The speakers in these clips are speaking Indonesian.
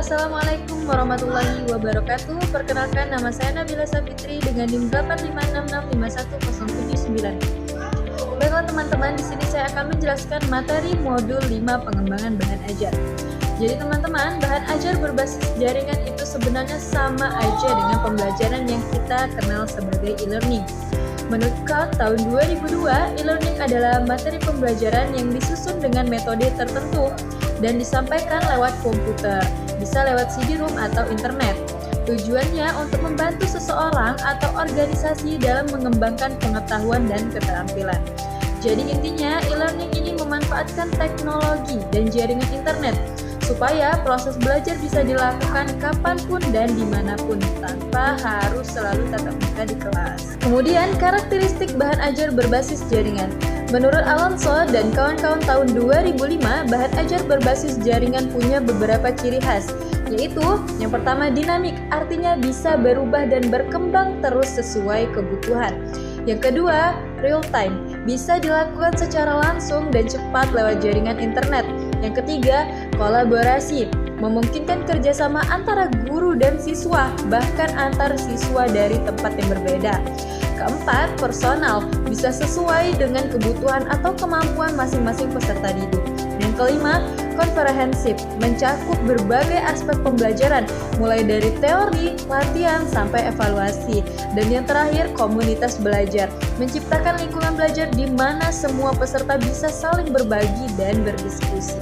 Assalamualaikum warahmatullahi wabarakatuh. Perkenalkan, nama saya Nabila Safitri dengan NIM 85665179. Baiklah teman-teman, di sini saya akan menjelaskan materi modul 5 pengembangan bahan ajar. Jadi teman-teman, bahan ajar berbasis jaringan itu sebenarnya sama aja dengan pembelajaran yang kita kenal sebagai e-learning. Menurut KAUT tahun 2002, e-learning adalah materi pembelajaran yang disusun dengan metode tertentu dan disampaikan lewat komputer, bisa lewat CD-ROM atau internet. Tujuannya untuk membantu seseorang atau organisasi dalam mengembangkan pengetahuan dan keterampilan. Jadi intinya, e-learning ini memanfaatkan teknologi dan jaringan internet supaya proses belajar bisa dilakukan kapanpun dan dimanapun tanpa harus selalu tatap muka di kelas. Kemudian karakteristik bahan ajar berbasis jaringan. Menurut Alonso dan kawan-kawan tahun 2005, bahan ajar berbasis jaringan punya beberapa ciri khas, yaitu yang pertama dinamik, artinya bisa berubah dan berkembang terus sesuai kebutuhan. Yang kedua, real time, bisa dilakukan secara langsung dan cepat lewat jaringan internet. Yang ketiga, kolaborasi, memungkinkan kerjasama antara guru dan siswa, bahkan antar siswa dari tempat yang berbeda. Keempat, personal, bisa sesuai dengan kebutuhan atau kemampuan masing-masing peserta didik. Yang kelima, komprehensif, mencakup berbagai aspek pembelajaran, mulai dari teori, latihan, sampai evaluasi. Dan yang terakhir, komunitas belajar, menciptakan lingkungan belajar di mana semua peserta bisa saling berbagi dan berdiskusi.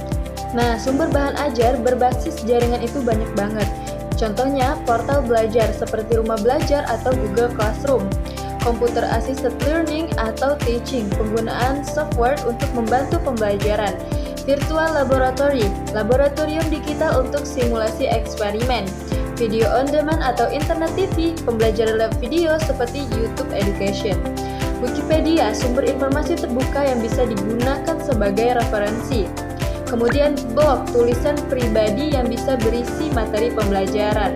Nah, sumber bahan ajar berbasis jaringan itu banyak banget. Contohnya, portal belajar seperti Rumah Belajar atau Google Classroom, Computer Assisted Learning atau Teaching, penggunaan software untuk membantu pembelajaran, virtual laboratory, laboratorium digital untuk simulasi eksperimen, video on demand atau internet TV, pembelajaran lewat video seperti YouTube Education, Wikipedia, sumber informasi terbuka yang bisa digunakan sebagai referensi. Kemudian blog, tulisan pribadi yang bisa berisi materi pembelajaran,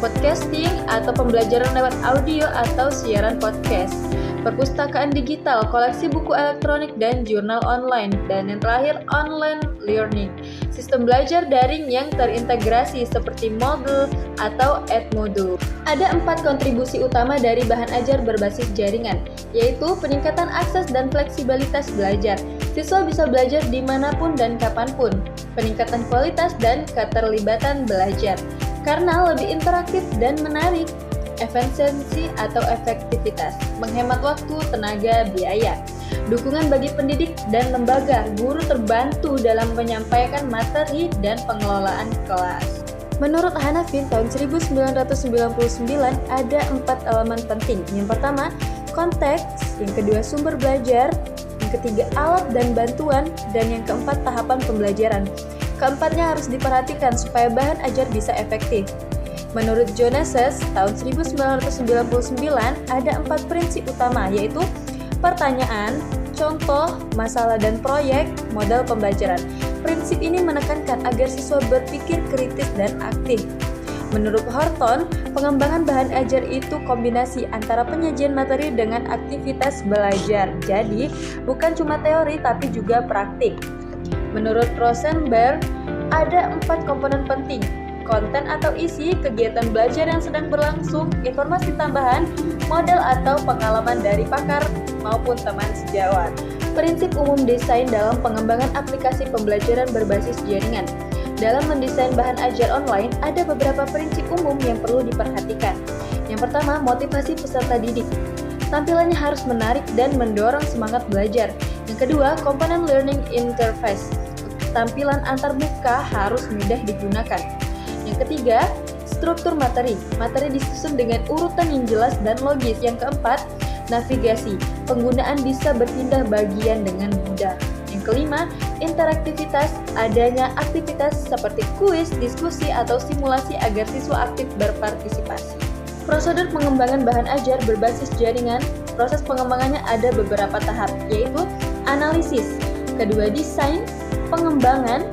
podcasting atau pembelajaran lewat audio atau siaran podcast, perpustakaan digital, koleksi buku elektronik dan jurnal online, dan yang terakhir online learning, sistem belajar daring yang terintegrasi seperti Moodle atau Edmodo. Ada 4 kontribusi utama dari bahan ajar berbasis jaringan, yaitu peningkatan akses dan fleksibilitas belajar. Siswa bisa belajar dimanapun dan kapanpun, peningkatan kualitas dan keterlibatan belajar, karena lebih interaktif dan menarik, efisiensi atau efektivitas, menghemat waktu, tenaga, biaya, dukungan bagi pendidik dan lembaga, guru terbantu dalam menyampaikan materi dan pengelolaan kelas. Menurut Hanafin tahun 1999 ada 4 elemen penting. Yang pertama, konteks, yang kedua sumber belajar, yang ketiga alat dan bantuan, dan yang keempat tahapan pembelajaran. Keempatnya harus diperhatikan supaya bahan ajar bisa efektif. Menurut Joneses tahun 1999 ada 4 prinsip utama, yaitu pertanyaan, contoh, masalah dan proyek, modal pembelajaran. Prinsip ini menekankan agar siswa berpikir kritis dan aktif. Menurut Horton, pengembangan bahan ajar itu kombinasi antara penyajian materi dengan aktivitas belajar. Jadi, bukan cuma teori tapi juga praktik. Menurut Rosenberg, ada 4 komponen penting: konten atau isi, kegiatan belajar yang sedang berlangsung, informasi tambahan, model atau pengalaman dari pakar maupun teman sejawat. Prinsip umum desain dalam pengembangan aplikasi pembelajaran berbasis jaringan. Dalam mendesain bahan ajar online, ada beberapa prinsip umum yang perlu diperhatikan. Yang pertama, motivasi peserta didik. Tampilannya harus menarik dan mendorong semangat belajar. Yang kedua, komponen learning interface. Tampilan antarmuka harus mudah digunakan. Yang ketiga, struktur materi. Materi disusun dengan urutan yang jelas dan logis. Yang keempat, navigasi. Penggunaan bisa berpindah bagian dengan mudah. Yang kelima, interaktivitas. Adanya aktivitas seperti kuis, diskusi, atau simulasi agar siswa aktif berpartisipasi. Prosedur pengembangan bahan ajar berbasis jaringan. Proses pengembangannya ada beberapa tahap, yaitu analisis, kedua desain, pengembangan,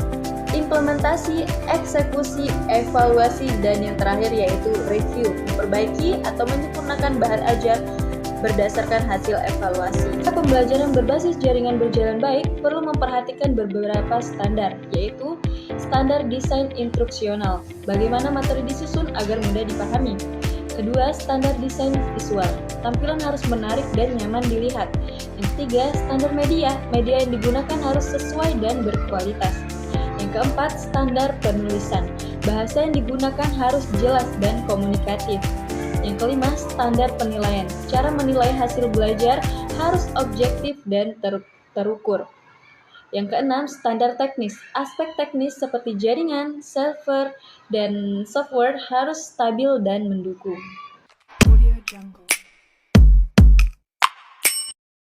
implementasi, eksekusi, evaluasi, dan yang terakhir yaitu review, memperbaiki atau menyempurnakan bahan ajar berdasarkan hasil evaluasi. Pembelajaran berbasis jaringan berjalan baik perlu memperhatikan beberapa standar, yaitu Standar desain instruksional, bagaimana materi disusun agar mudah dipahami. Kedua, standar desain visual, tampilan harus menarik dan nyaman dilihat. Yang ketiga, standar media, media yang digunakan harus sesuai dan berkualitas. Yang keempat, standar penulisan, bahasa yang digunakan harus jelas dan komunikatif. Yang kelima, standar penilaian, cara menilai hasil belajar harus objektif dan terukur. Yang keenam, standar teknis. Aspek teknis seperti jaringan, server, dan software harus stabil dan mendukung. Audio Jungle.